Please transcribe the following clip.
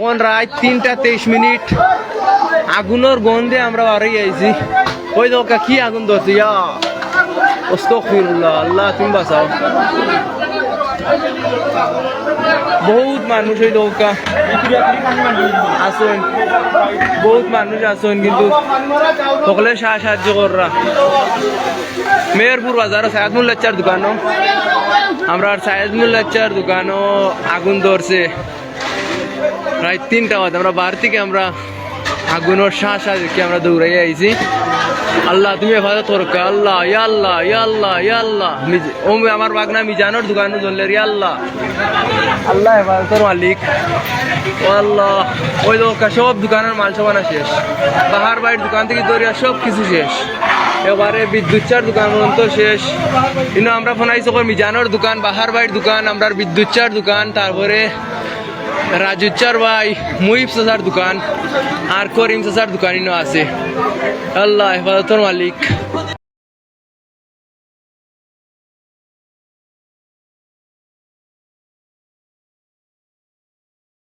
এখন রাত 3:23 আগুনের গন্ধে আমরা বাড়ি আইছি। ওই দোকা কি আগুন ধরছে, ইয়া আস্তাগফিরুল্লাহ, আল্লাহ তুমি বাঁচাও। বহুত মানুষ ওই দোকা আসুন, বহুত মানুষ আসুন, কিন্তু সকলে সাহায্য কররা। মেহেরপুর বাজার সায়াদ মোল্লার দোকানও, আমরা সায়াদ মোল্লার দোকানও আগুন ধরছে প্রায় 3টা বাজে। আমরা বাড়ি থেকে আমরা আগুনের শ্বাস দেখে আমরা দৌড়াই আইছি। আল্লাহ তুমি হেফাজত করো, আল্লাহ ইয়া আল্লাহ ইয়া আল্লাহ ইয়া আল্লাহ। ও আমার বাগনা মিজানোর দোকানও জ্বললে, ইয়া আল্লাহ, আল্লাহ হেফাজতের মালিক ও আল্লাহ। ওই দোকান সব দোকানের মাল সামানা শেষ, বাহার বাড়ির দোকান থেকে দরিয়া সব কিছু শেষ। এবারে বিদ্যুৎ চার দোকান পর্যন্ত শেষ। কিন্তু আমরা ফোন আইসি মিজানোর দোকান, বাহার বাড়ির দোকান, আমরা বিদ্যুৎ চার দোকান, তারপরে রাজুচার ভাই মুহিব চাচার দোকান আর করিম চাচার দোকান আছে। আল্লাহ হেফাজতের মালিক।